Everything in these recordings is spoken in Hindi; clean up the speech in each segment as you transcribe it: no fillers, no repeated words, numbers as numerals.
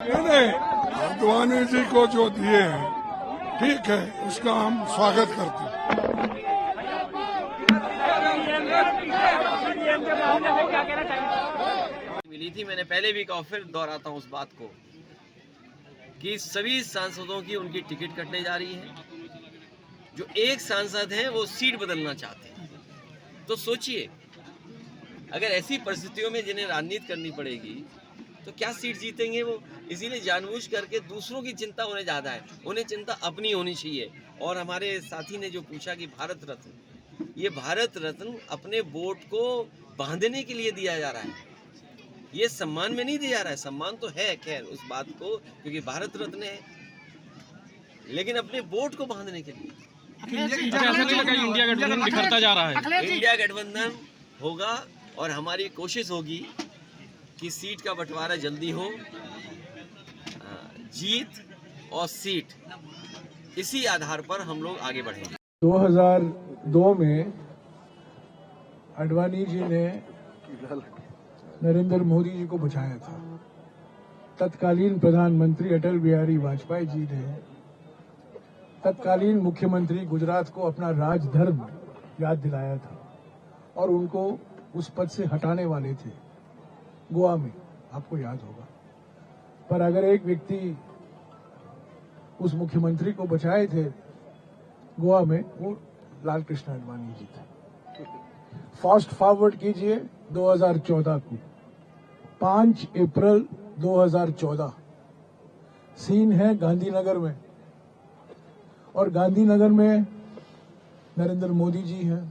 नहीं, आडवाणी जी को जो दिए हैं ठीक है, उसका हम स्वागत करते हैं। मिली थी, मैंने पहले भी कहा, फिर दोहराता हूँ उस बात को कि सभी सांसदों की उनकी टिकट कटने जा रही है। जो एक सांसद हैं वो सीट बदलना चाहते हैं। तो सोचिए, अगर ऐसी परिस्थितियों में जिन्हें राजनीति करनी पड़ेगी तो क्या सीट जीतेंगे वो? इसीलिए जानबूझ करके दूसरों की चिंता उन्हें ज़्यादा है, उन्हें चिंता अपनी होनी चाहिए। और हमारे साथी ने जो पूछा कि भारत रत्न, ये भारत रत्न अपने वोट को बांधने के लिए दिया जा रहा है, ये सम्मान में नहीं दिया जा रहा है। सम्मान तो है खैर उस बात को, क्योंकि भारत रत्न है, लेकिन अपने वोट को बांधने के लिए। ऐसा नहीं लगा इंडिया गठबंधन बिखरता जा रहा है? इंडिया गठबंधन होगा और हमारी कोशिश होगी कि सीट का बंटवारा जल्दी हो, जीत और सीट, इसी आधार पर हम लोग आगे बढ़ेंगे। 2002 में आडवाणी जी ने नरेंद्र मोदी जी को बचाया था। तत्कालीन प्रधानमंत्री अटल बिहारी वाजपेयी जी ने तत्कालीन मुख्यमंत्री गुजरात को अपना राजधर्म याद दिलाया था और उनको उस पद से हटाने वाले थे गोवा में, आपको याद होगा। पर अगर एक व्यक्ति उस मुख्यमंत्री को बचाए थे गोवा में, वो लाल कृष्ण आडवाणी जी थे। फास्ट फॉरवर्ड कीजिए 2014 को, 5 अप्रैल 2014, सीन है गांधीनगर में, और गांधीनगर में नरेंद्र मोदी जी हैं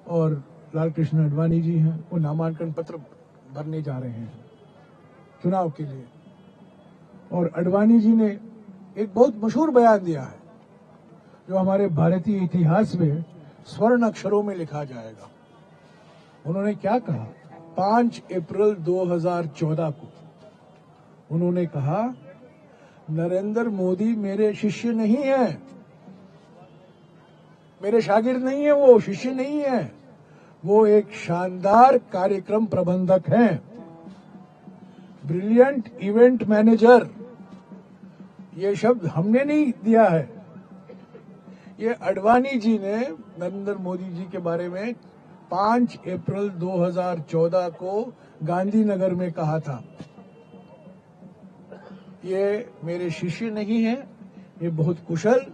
और लाल कृष्ण आडवाणी जी हैं। वो नामांकन पत्र भरने जा रहे हैं चुनाव के लिए, और आडवाणी जी ने एक बहुत मशहूर बयान दिया है जो हमारे भारतीय इतिहास में स्वर्ण अक्षरों में लिखा जाएगा। उन्होंने क्या कहा? 5 अप्रैल 2014 को उन्होंने कहा, नरेंद्र मोदी मेरे शिष्य नहीं है, मेरे शागिर्द नहीं है, वो शिष्य नहीं है, वो एक शानदार कार्यक्रम प्रबंधक हैं, ब्रिलियंट इवेंट मैनेजर। ये शब्द हमने नहीं दिया है, ये आडवाणी जी ने नरेंद्र मोदी जी के बारे में 5 अप्रैल 2014 को गांधीनगर में कहा था। ये मेरे शिष्य नहीं है, ये बहुत कुशल,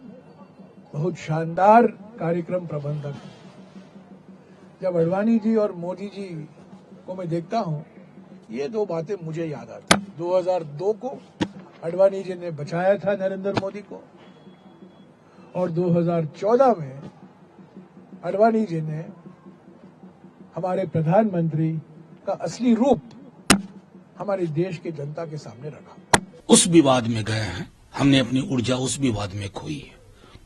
बहुत शानदार कार्यक्रम प्रबंधक है। जब आडवाणी जी और मोदी जी को मैं देखता हूं, ये दो बातें मुझे याद आती। 2002 को आडवाणी जी ने बचाया था नरेंद्र मोदी को, और 2014 में आडवाणी जी ने हमारे प्रधानमंत्री का असली रूप हमारे देश के जनता के सामने रखा। उस विवाद में गए हैं, हमने अपनी ऊर्जा उस विवाद में खोई है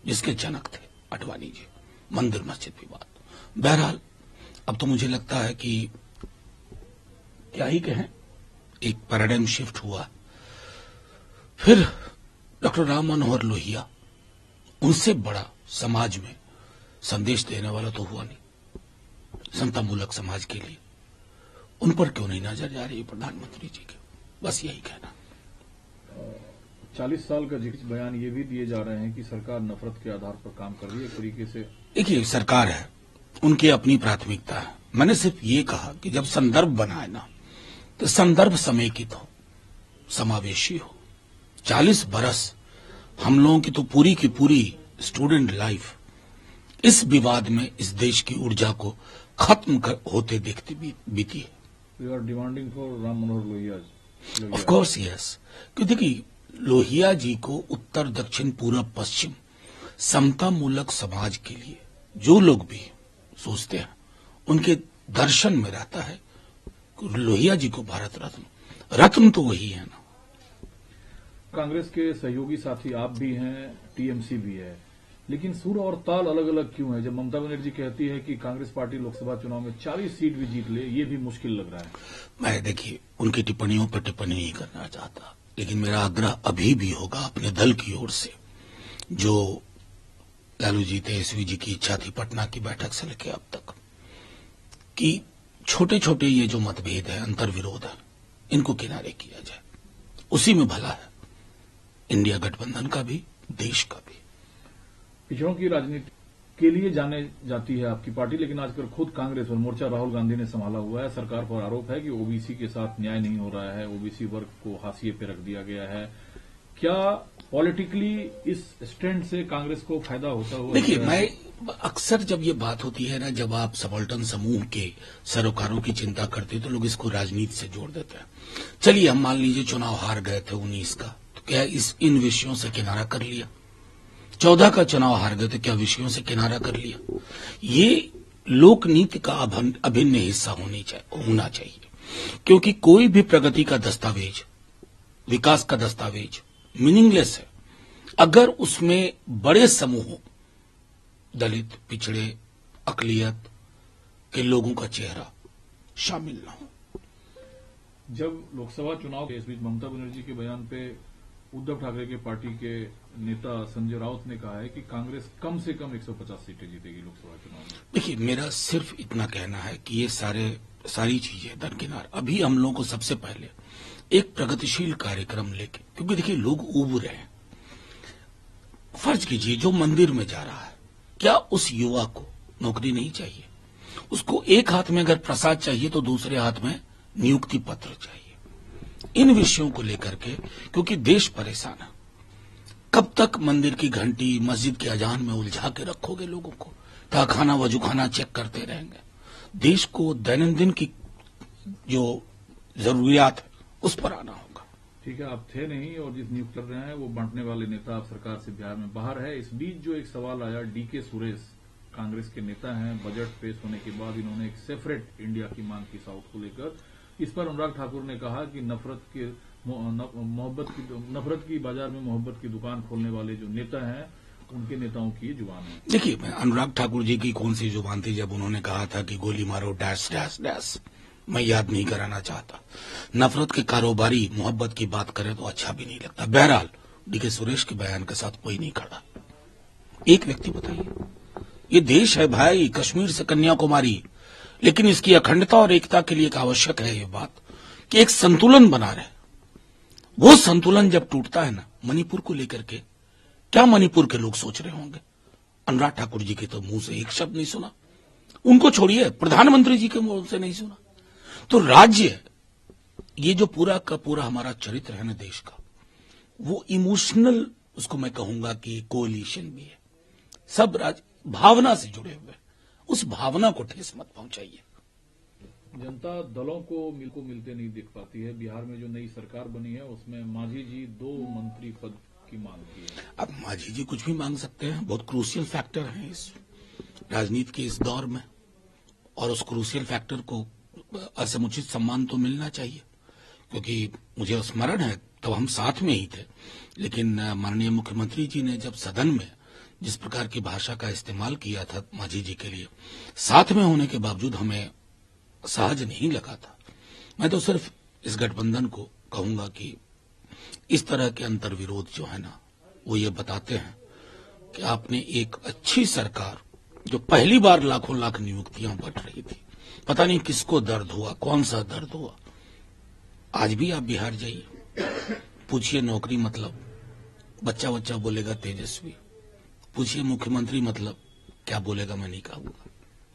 जिसके जनक थे आडवाणी जी, मंदिर मस्जिद विवाद। बहरहाल अब तो मुझे लगता है कि क्या ही कहें, एक पैराडाइम शिफ्ट हुआ। फिर डॉक्टर राम मनोहर लोहिया, उनसे बड़ा समाज में संदेश देने वाला तो हुआ नहीं समतामूलक समाज के लिए। उन पर क्यों नहीं नजर जा रही प्रधानमंत्री जी के? बस यही कहना। 40 साल का जिक्र बयान ये भी दिए जा रहे हैं कि सरकार नफरत के आधार पर काम कर रही है एक तरीके से। देखिए, सरकार है, उनकी अपनी प्राथमिकता है। मैंने सिर्फ ये कहा कि जब संदर्भ बनाए ना, तो संदर्भ समेकित हो, समावेशी हो। 40 बरस हम लोगों की तो पूरी की पूरी स्टूडेंट लाइफ इस विवाद में इस देश की ऊर्जा को खत्म होते देखते बीती है। We are demanding for Ram Manohar Lohia. Of course yes, क्योंकि देखिए, लोहिया जी को उत्तर दक्षिण पूर्व पश्चिम समतामूलक समाज के लिए जो लोग भी सोचते हैं, उनके दर्शन में रहता है लोहिया जी को भारत रत्न तो वही है ना। कांग्रेस के सहयोगी साथी आप भी हैं, टीएमसी भी है, लेकिन सुर और ताल अलग अलग क्यों है? जब ममता बनर्जी कहती है कि कांग्रेस पार्टी लोकसभा चुनाव में 40 सीट भी जीत ले, ये भी मुश्किल लग रहा है। मैं देखिए, उनकी टिप्पणियों पर टिप्पणी नहीं करना चाहता, लेकिन मेरा आग्रह अभी भी होगा अपने दल की ओर से, जो लालू जी तेजस्वी जी की इच्छा थी पटना की बैठक से लेकर अब तक, कि छोटे छोटे ये जो मतभेद है, अंतर्विरोध है, इनको किनारे किया जाए। उसी में भला है इंडिया गठबंधन का भी, देश का भी। पिछड़ों की राजनीति के लिए जाने जाती है आपकी पार्टी, लेकिन आजकल खुद कांग्रेस और मोर्चा राहुल गांधी ने संभाला हुआ है। सरकार पर आरोप है कि ओबीसी के साथ न्याय नहीं हो रहा है, ओबीसी वर्ग को हाशिए पे रख दिया गया है। क्या पॉलिटिकली इस स्टैंड से कांग्रेस को फायदा होता हुआ? देखिए, मैं अक्सर जब ये बात होती है ना, जब आप सबाल्टर्न समूह के सरोकारों की चिंता करते हैं तो लोग इसको राजनीति से जोड़ देते हैं। चलिए हम मान लीजिए चुनाव हार गए थे 19 का, तो क्या इन विषयों से किनारा कर लिया? 14 का चुनाव हार गए थे, क्या विषयों से किनारा कर लिया? ये लोकनीति का अभिन्न हिस्सा होना चाहिए, क्योंकि कोई भी प्रगति का दस्तावेज, विकास का दस्तावेज मीनिंगलेस है अगर उसमें बड़े समूहों, दलित, पिछड़े, अकलियत के लोगों का चेहरा शामिल न हो। जब लोकसभा चुनाव के इस बीच ममता बनर्जी के बयान पे उद्धव ठाकरे के पार्टी के नेता संजय राउत ने कहा है कि कांग्रेस कम से कम 150 सीटें जीतेगी लोकसभा चुनाव में। देखिए, मेरा सिर्फ इतना कहना है कि ये सारी चीजें दरकिनार, अभी हम लोगों को सबसे पहले एक प्रगतिशील कार्यक्रम लेके, क्योंकि देखिए लोग ऊब रहे हैं। फर्ज कीजिए जो मंदिर में जा रहा है, क्या उस युवा को नौकरी नहीं चाहिए? उसको एक हाथ में अगर प्रसाद चाहिए तो दूसरे हाथ में नियुक्ति पत्र चाहिए। इन विषयों को लेकर के, क्योंकि देश परेशान है। कब तक मंदिर की घंटी, मस्जिद के अजान में उलझा के रखोगे लोगों को? तहखाना वजूखाना चेक करते रहेंगे। देश को दैनंदिन की जो जरूरियात है उस पर आना होगा। ठीक है, आप थे नहीं और जिस नियुक्त कर रहे हैं वो बांटने वाले नेता आप सरकार से बिहार में बाहर है। इस बीच जो एक सवाल आया, डीके सुरेश कांग्रेस के नेता हैं, बजट पेश होने के बाद इन्होंने एक सेपरेट इंडिया की मांग की साउथ को लेकर। इस पर अनुराग ठाकुर ने कहा कि नफरत की बाजार में मोहब्बत की दुकान खोलने वाले जो नेता हैं उनके नेताओं की जुबान है। देखिए, मैं अनुराग ठाकुर जी की कौन सी जुबान थी जब उन्होंने कहा था कि गोली मारो डैश डैश डैश, मैं याद नहीं कराना चाहता। नफरत के कारोबारी मोहब्बत की बात करें तो अच्छा भी नहीं लगता। बहरहाल डीके सुरेश के बयान के साथ कोई नहीं खड़ा। एक व्यक्ति बताइए, ये देश है भाई, कश्मीर से कन्याकुमारी, लेकिन इसकी अखंडता और एकता के लिए एक आवश्यक है ये बात कि एक संतुलन बना रहे। वो संतुलन जब टूटता है ना, मणिपुर को लेकर के क्या मणिपुर के लोग सोच रहे होंगे? अनुराग ठाकुर जी के तो मुंह से एक शब्द नहीं सुना, उनको छोड़िए प्रधानमंत्री जी के मुंह से नहीं सुना। तो राज्य, ये जो पूरा का पूरा हमारा चरित्र है ना देश का, वो इमोशनल, उसको मैं कहूंगा कि कोलिशन भी है। सब राज्य भावना से जुड़े हुए, उस भावना को ठेस मत पहुंचाइए। जनता दलों को मिलते नहीं दिख पाती है। बिहार में जो नई सरकार बनी है उसमें मांझी जी 2 मंत्री पद की मांग की है। अब मांझी जी कुछ भी मांग सकते हैं, बहुत क्रूशियल फैक्टर है इस राजनीति के इस दौर में, और उस क्रूशियल फैक्टर को असमुचित सम्मान तो मिलना चाहिए। क्योंकि मुझे स्मरण है तब हम साथ में ही थे, लेकिन माननीय मुख्यमंत्री जी ने जब सदन में जिस प्रकार की भाषा का इस्तेमाल किया था मांझी जी के लिए, साथ में होने के बावजूद हमें सहज नहीं लगा था। मैं तो सिर्फ इस गठबंधन को कहूंगा कि इस तरह के अंतर्विरोध जो है ना, वो ये बताते हैं कि आपने एक अच्छी सरकार, जो पहली बार लाखों लाख नियुक्तियां बट रही थी, पता नहीं किसको दर्द हुआ, कौन सा दर्द हुआ। आज भी आप बिहार जाइए, पूछिए नौकरी मतलब, बच्चा बच्चा बोलेगा तेजस्वी। पूछिए मुख्यमंत्री मतलब, क्या बोलेगा मैं नहीं कहूंगा।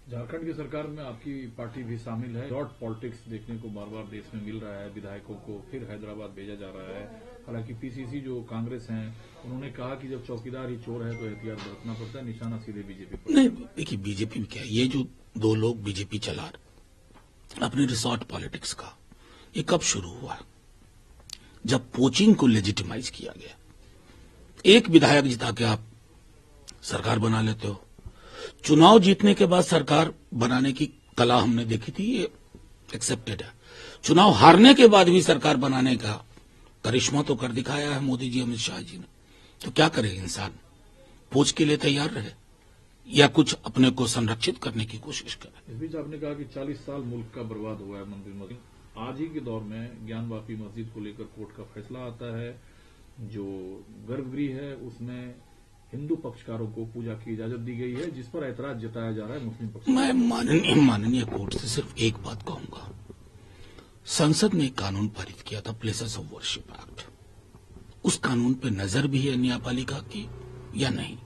झारखंड की सरकार में आपकी पार्टी भी शामिल है। डॉट पॉलिटिक्स देखने को बार बार देश में मिल रहा है। विधायकों को फिर हैदराबाद भेजा जा रहा है। हालांकि पीसीसी जो कांग्रेस हैं, उन्होंने कहा कि जब चौकीदार ही चोर है तो एहतियात बरतना पड़ता है, निशाना सीधे बीजेपी पर। नहीं, देखिए बीजेपी में क्या है, ये जो 2 लोग बीजेपी चला रहे अपने रिसोर्ट पॉलिटिक्स का, ये कब शुरू हुआ? जब पोचिंग को लेजिटिमाइज किया गया। एक विधायक जिता के आप सरकार बना लेते हो। चुनाव जीतने के बाद सरकार बनाने की कला हमने देखी थी, ये एक्सेप्टेड है। चुनाव हारने के बाद भी सरकार बनाने का करिश्मा तो कर दिखाया है मोदी जी, अमित शाह जी ने। तो क्या करे इंसान? पोच के लिए तैयार रहे या कुछ अपने को संरक्षित करने की कोशिश करे? इस बीच आपने कहा कि 40 साल मुल्क का बर्बाद हुआ है मंदिर मस्जिद। आज ही के दौर में ज्ञानवापी मस्जिद को लेकर कोर्ट का फैसला आता है। जो गर्भगृह है उसमें हिंदू पक्षकारों को पूजा की इजाजत दी गई है, जिस पर ऐतराज जताया जा रहा है मुस्लिम पक्ष। मैं माननीय कोर्ट से सिर्फ एक बात कहूंगा, संसद ने एक कानून पारित किया था, प्लेसेस ऑफ वर्शिप एक्ट। उस कानून पे नजर भी है न्यायपालिका की या नहीं,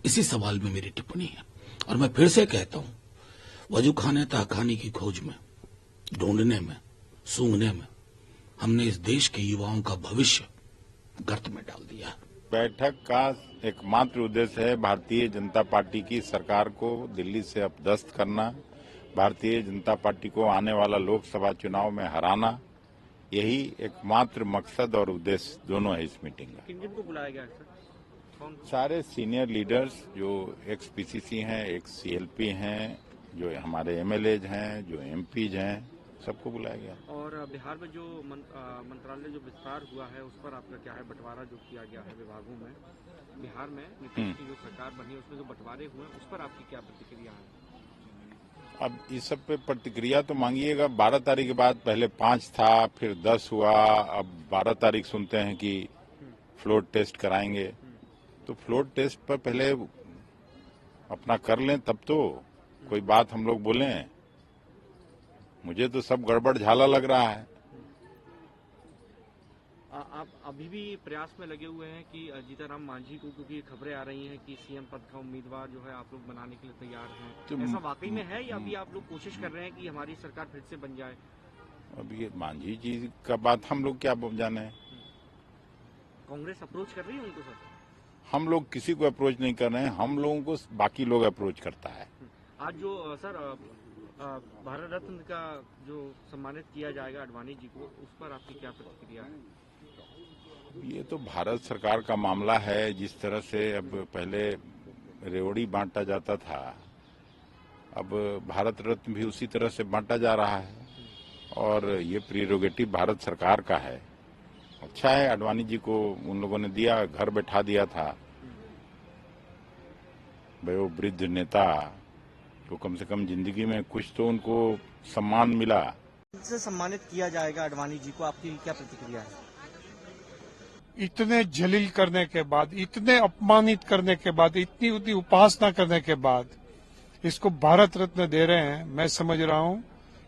इसी सवाल में मेरी टिप्पणी है। और मैं फिर से कहता हूं, वजू खाने तहखाने की खोज में, ढूंढने में, सूंघने में हमने इस देश के युवाओं का भविष्य गर्त में डाल दिया है। बैठक का एकमात्र उद्देश्य है भारतीय जनता पार्टी की सरकार को दिल्ली से अपदस्थ करना, भारतीय जनता पार्टी को आने वाला लोकसभा चुनाव में हराना। यही एकमात्र मकसद और उद्देश्य दोनों है इस मीटिंग का। किन किन को बुलाया गया है सर? कौन? सारे सीनियर लीडर्स जो एक्स पीसीसी हैं, एक्स सीएलपी हैं, जो हमारे एमएलएज हैं, जो एमपीज हैं, सबको बुलाया गया। और बिहार में जो मंत्रालय जो विस्तार हुआ है उस पर आपका क्या है? बंटवारा जो किया गया है विभागों में, बिहार में नीतीश की जो सरकार बनी है उसमें जो बंटवारे हुए उस पर आपकी क्या प्रतिक्रिया है? अब इस सब पे प्रतिक्रिया तो मांगिएगा 12 तारीख के बाद। पहले 5 था, फिर 10 हुआ, अब 12 तारीख सुनते हैं कि फ्लोर टेस्ट कराएंगे। तो फ्लोर टेस्ट पर पहले अपना कर लें तब तो कोई बात हम लोग बोलें। मुझे तो सब गड़बड़ झाला लग रहा है। आप अभी भी प्रयास में लगे हुए हैं कि जीतनराम मांझी को, क्योंकि खबरें आ रही हैं कि सीएम पद का उम्मीदवार जो है आप लोग बनाने के लिए तैयार हैं, तो ऐसा वाकई में है या अभी आप लोग कोशिश कर रहे हैं कि हमारी सरकार फिर से बन जाए? अब ये मांझी जी का बात हम लोग क्या जाने। कांग्रेस अप्रोच कर रही है उनको सर? हम लोग किसी को अप्रोच नहीं कर रहे हैं, हम लोगों को बाकी लोग अप्रोच करता है। आज जो सर भारत रत्न का जो सम्मानित किया जाएगा अडवाणी जी को, उस पर आपकी क्या प्रतिक्रिया है? ये तो भारत सरकार का मामला है। जिस तरह से अब पहले रेवड़ी बांटा जाता था, अब भारत रत्न भी उसी तरह से बांटा जा रहा है और ये प्रीरोगेटिव भारत सरकार का है। अच्छा है, अडवाणी जी को उन लोगों ने दिया, घर बैठा दिया था। वयोवृद्ध नेता तो कम से कम जिंदगी में कुछ तो उनको सम्मान मिला। से सम्मानित किया जाएगा अडवाणी जी को, आपकी क्या प्रतिक्रिया है? इतने जलील करने के बाद, इतने अपमानित करने के बाद, इतनी उतनी उपासना करने के बाद इसको भारत रत्न दे रहे हैं। मैं समझ रहा हूं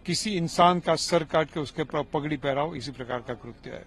किसी इंसान का सर काट के उसके ऊपर पगड़ी पहराओ, इसी प्रकार का कृत्य है।